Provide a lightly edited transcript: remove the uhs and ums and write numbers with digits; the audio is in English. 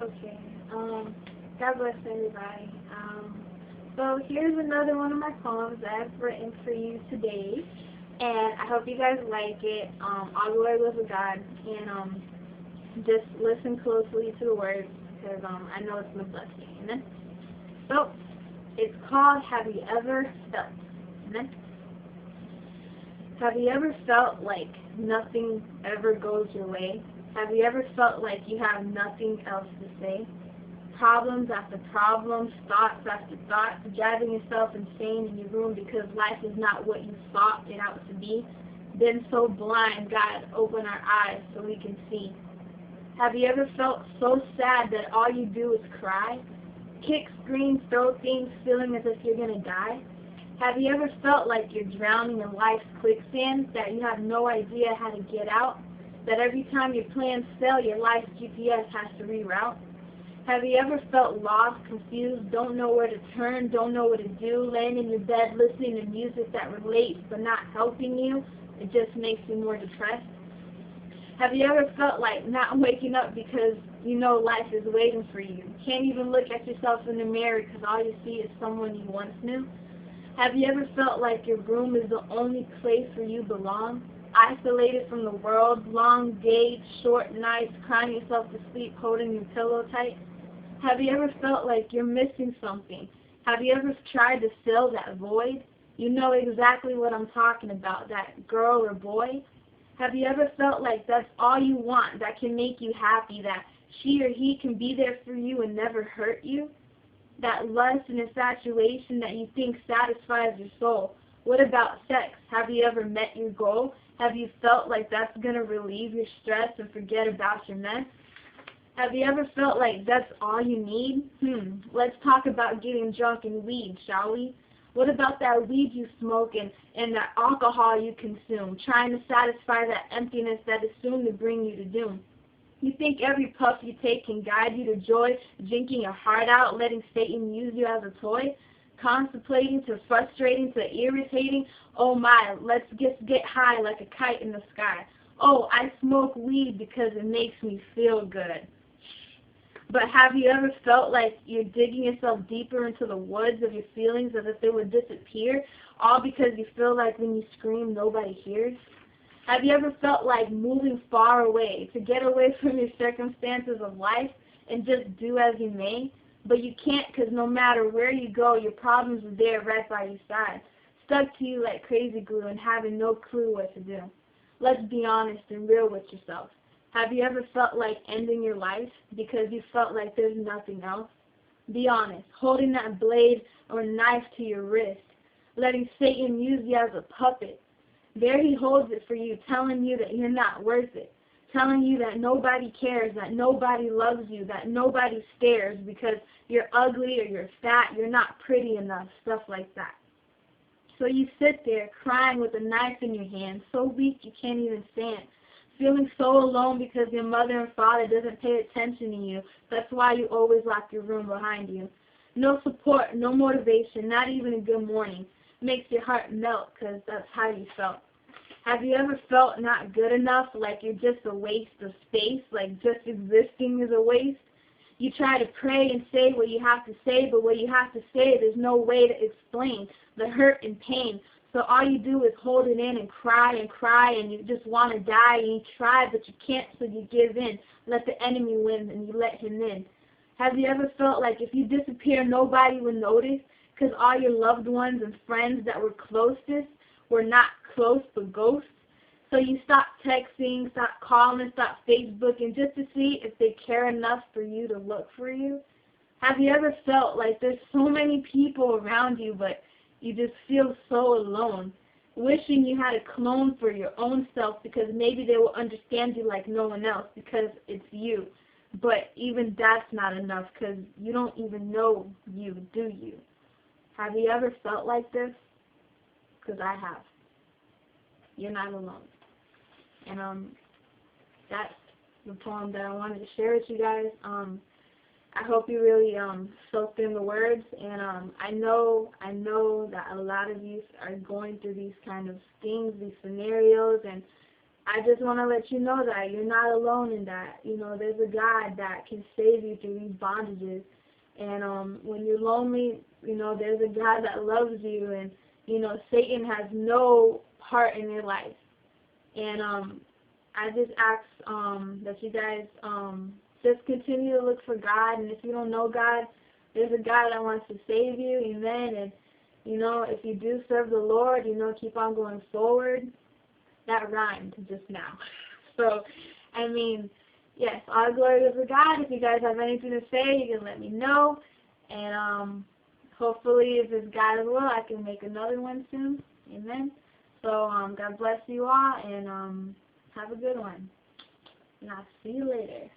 Okay. God bless everybody. So here's another one of my poems that I've written for you today, and I hope you guys like it. All glory goes to God, and just listen closely to the words because I know it's gonna bless you. Amen. So it's called "Have You Ever Felt?" Amen. Have you ever felt like nothing ever goes your way? Have you ever felt like you have nothing else to say? Problems after problems, thoughts after thoughts, driving yourself insane in your room because life is not what you thought it out to be. Been so blind, God, open our eyes so we can see. Have you ever felt so sad that all you do is cry? Kick, scream, throw things, feeling as if you're going to die? Have you ever felt like you're drowning in life's quicksand, that you have no idea how to get out? That every time your plans fail, your life's GPS has to reroute? Have you ever felt lost, confused, don't know where to turn, don't know what to do, laying in your bed listening to music that relates but not helping you? It just makes you more depressed. Have you ever felt like not waking up because you know life is waiting for you? You can't even look at yourself in the mirror because all you see is someone you once knew? Have you ever felt like your room is the only place where you belong? Isolated from the world, long days, short nights, crying yourself to sleep, holding your pillow tight? Have you ever felt like you're missing something? Have you ever tried to fill that void? You know exactly what I'm talking about, that girl or boy. Have you ever felt like that's all you want, that can make you happy, that she or he can be there for you and never hurt you? That lust and infatuation that you think satisfies your soul. What about sex? Have you ever met your goal? Have you felt like that's going to relieve your stress and forget about your mess? Have you ever felt like that's all you need? Let's talk about getting drunk and weed, shall we? What about that weed you smoke and that alcohol you consume, trying to satisfy that emptiness that is soon to bring you to doom? You think every puff you take can guide you to joy, drinking your heart out, letting Satan use you as a toy? Contemplating to frustrating to irritating? Oh my, let's just get high like a kite in the sky. Oh, I smoke weed because it makes me feel good. But have you ever felt like you're digging yourself deeper into the woods of your feelings as if they would disappear, all because you feel like when you scream nobody hears? Have you ever felt like moving far away, to get away from your circumstances of life and just do as you may? But you can't because no matter where you go, your problems are there right by your side, stuck to you like crazy glue and having no clue what to do. Let's be honest and real with yourself. Have you ever felt like ending your life because you felt like there's nothing else? Be honest, holding that blade or knife to your wrist, letting Satan use you as a puppet. There he holds it for you, telling you that you're not worth it, telling you that nobody cares, that nobody loves you, that nobody stares because you're ugly or you're fat, you're not pretty enough, stuff like that. So you sit there crying with a knife in your hand, so weak you can't even stand, feeling so alone because your mother and father doesn't pay attention to you. That's why you always lock your room behind you. No support, no motivation, not even a good morning. Makes your heart melt because that's how you felt. Have you ever felt not good enough, like you're just a waste of space, like just existing is a waste? You try to pray and say what you have to say, but what you have to say there's no way to explain the hurt and pain. So all you do is hold it in and cry and you just want to die and you try but you can't, so you give in. Let the enemy win and you let him in. Have you ever felt like if you disappear nobody would notice because all your loved ones and friends that were closest were not close but ghosts? So you stop texting, stop calling, stop Facebooking just to see if they care enough for you to look for you? Have you ever felt like there's so many people around you but you just feel so alone, wishing you had a clone for your own self because maybe they will understand you like no one else because it's you? But even that's not enough because you don't even know you, do you? Have you ever felt like this? Because I have. You're not alone. And that's the poem that I wanted to share with you guys. I hope you really soaked in the words, and I know that a lot of you are going through these kind of things, these scenarios, and I just want to let you know that you're not alone in that. You know, there's a God that can save you through these bondages. And when you're lonely, you know, there's a God that loves you, and, you know, Satan has no part in your life. And I just ask that you guys just continue to look for God, and if you don't know God, there's a God that wants to save you, amen. And, you know, if you do serve the Lord, you know, keep on going forward. That rhymed just now. So, I mean, yes, all glory to God. If you guys have anything to say, you can let me know. And hopefully, if it's God's will, I can make another one soon. Amen. So, God bless you all, and have a good one. And I'll see you later.